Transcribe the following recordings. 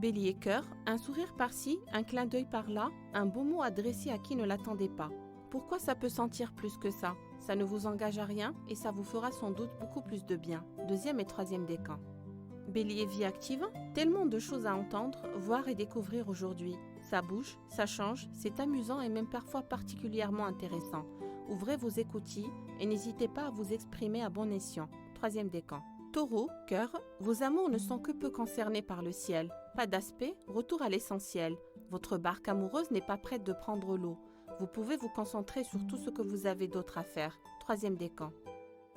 Bélier cœur, un sourire par-ci, un clin d'œil par-là, un beau mot adressé à qui ne l'attendait pas. Pourquoi ça peut sentir plus que ça? Ça ne vous engage à rien et ça vous fera sans doute beaucoup plus de bien. Deuxième et troisième décan. Bélier vie active, tellement de choses à entendre, voir et découvrir aujourd'hui. Ça bouge, ça change, c'est amusant et même parfois particulièrement intéressant. Ouvrez vos écoutilles et n'hésitez pas à vous exprimer à bon escient. Troisième décan. Taureau, cœur, vos amours ne sont que peu concernés par le ciel. Pas d'aspect, retour à l'essentiel. Votre barque amoureuse n'est pas prête de prendre l'eau. Vous pouvez vous concentrer sur tout ce que vous avez d'autre à faire. Troisième décan.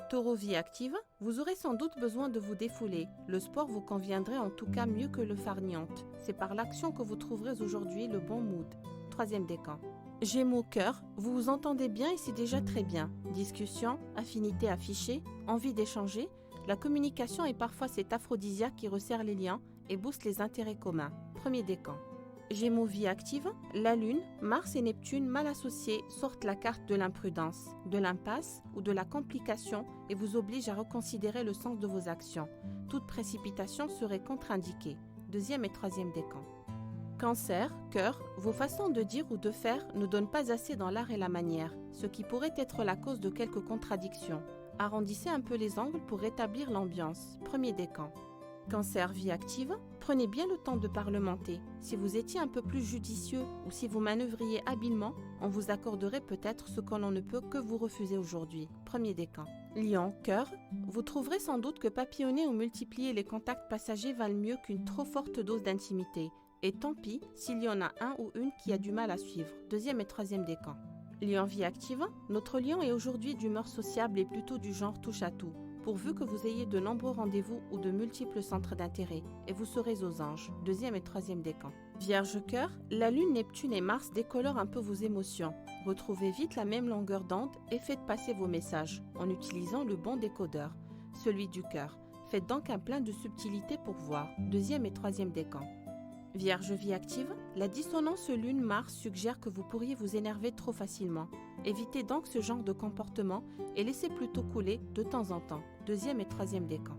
Taureau vie active, vous aurez sans doute besoin de vous défouler. Le sport vous conviendrait en tout cas mieux que le farniente. C'est par l'action que vous trouverez aujourd'hui le bon mood. Troisième décan. Gémeaux cœur, vous vous entendez bien et c'est déjà très bien. Discussion, affinité affichée, envie d'échanger. La communication est parfois cet aphrodisiaque qui resserre les liens et booste les intérêts communs. Premier décan. Gémeaux vie active, la Lune, Mars et Neptune mal associés sortent la carte de l'imprudence, de l'impasse ou de la complication et vous obligent à reconsidérer le sens de vos actions. Toute précipitation serait contre-indiquée. Deuxième et troisième décan. Cancer, cœur, vos façons de dire ou de faire ne donnent pas assez dans l'art et la manière, ce qui pourrait être la cause de quelques contradictions. Arrondissez un peu les angles pour rétablir l'ambiance. Premier décan. Cancer vie active, prenez bien le temps de parlementer. Si vous étiez un peu plus judicieux ou si vous manœuvriez habilement, on vous accorderait peut-être ce que l'on ne peut que vous refuser aujourd'hui. Premier décan. Lion, cœur, vous trouverez sans doute que papillonner ou multiplier les contacts passagers valent mieux qu'une trop forte dose d'intimité. Et tant pis s'il y en a un ou une qui a du mal à suivre. Deuxième et troisième décan. Lion vie active, notre lion est aujourd'hui d'humeur sociable et plutôt du genre touche à tout. Pourvu que vous ayez de nombreux rendez-vous ou de multiples centres d'intérêt, et vous serez aux anges. Deuxième et troisième décan. Vierge cœur, la Lune, Neptune et Mars décolorent un peu vos émotions. Retrouvez vite la même longueur d'onde et faites passer vos messages, en utilisant le bon décodeur, celui du cœur. Faites donc un plein de subtilité pour voir. Deuxième et troisième décan. Vierge vie active, la dissonance Lune-Mars suggère que vous pourriez vous énerver trop facilement. Évitez donc ce genre de comportement et laissez plutôt couler de temps en temps. Deuxième et troisième décan.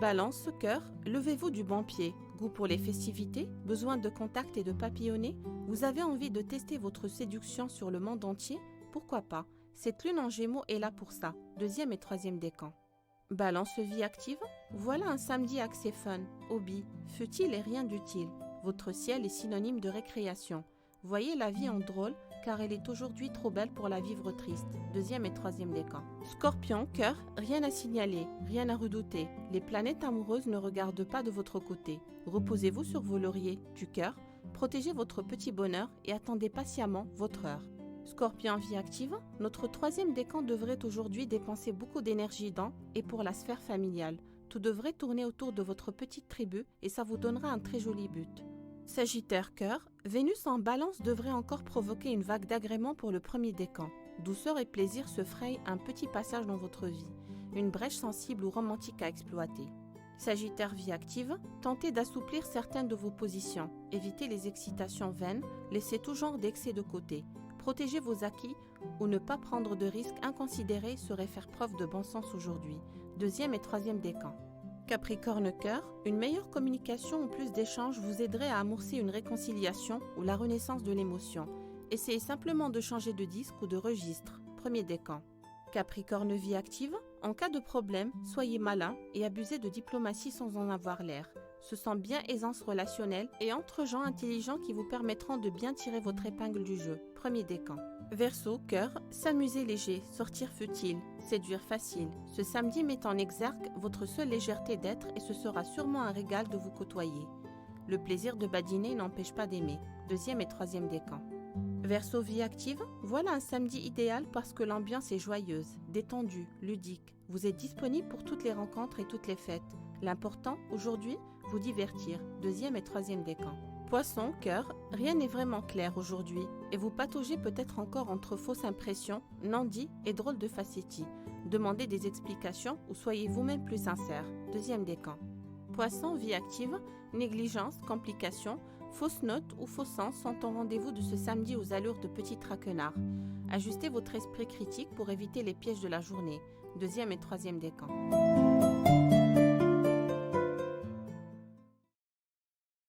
Balance, cœur, levez-vous du bon pied. Goût pour les festivités, besoin de contact et de papillonner. Vous avez envie de tester votre séduction sur le monde entier? Pourquoi pas? Cette lune en gémeaux est là pour ça. Deuxième et troisième décan. Balance vie active, voilà un samedi axé fun, hobby, futile et rien d'utile. Votre ciel est synonyme de récréation. Voyez la vie en drôle, car elle est aujourd'hui trop belle pour la vivre triste. Deuxième et troisième décan. Scorpion, cœur, rien à signaler, rien à redouter. Les planètes amoureuses ne regardent pas de votre côté. Reposez-vous sur vos lauriers du cœur, protégez votre petit bonheur et attendez patiemment votre heure. Scorpion vie active, notre troisième décan devrait aujourd'hui dépenser beaucoup d'énergie dans et pour la sphère familiale. Tout devrait tourner autour de votre petite tribu et ça vous donnera un très joli but. Sagittaire cœur, Vénus en balance devrait encore provoquer une vague d'agrément pour le premier décan. Douceur et plaisir se frayent un petit passage dans votre vie, une brèche sensible ou romantique à exploiter. Sagittaire vie active, tentez d'assouplir certaines de vos positions, évitez les excitations vaines, laissez tout genre d'excès de côté. Protégez vos acquis ou ne pas prendre de risques inconsidérés serait faire preuve de bon sens aujourd'hui. Deuxième et troisième décan. Capricorne cœur, une meilleure communication ou plus d'échanges vous aiderait à amorcer une réconciliation ou la renaissance de l'émotion. Essayez simplement de changer de disque ou de registre. Premier décan. Capricorne vie active, en cas de problème, soyez malin et abusez de diplomatie sans en avoir l'air. Ce sont bien aisance relationnelle et entre gens intelligents qui vous permettront de bien tirer votre épingle du jeu. Premier décan. Verseau, cœur, s'amuser léger, sortir futile, séduire facile. Ce samedi met en exergue votre seule légèreté d'être et ce sera sûrement un régal de vous côtoyer. Le plaisir de badiner n'empêche pas d'aimer. Deuxième et troisième décan. Verseau vie active, voilà un samedi idéal parce que l'ambiance est joyeuse, détendue, ludique. Vous êtes disponible pour toutes les rencontres et toutes les fêtes. L'important, aujourd'hui, vous divertir. Deuxième et troisième décan. Poisson, cœur, rien n'est vraiment clair aujourd'hui et vous pataugez peut-être encore entre fausses impressions, non-dits et drôles de facéties. Demandez des explications ou soyez vous-même plus sincère. Deuxième décan. Poisson, vie active, négligence, complications, fausses notes ou faux sens sont au rendez-vous de ce samedi aux allures de petits traquenards. Ajustez votre esprit critique pour éviter les pièges de la journée. Deuxième et troisième décan.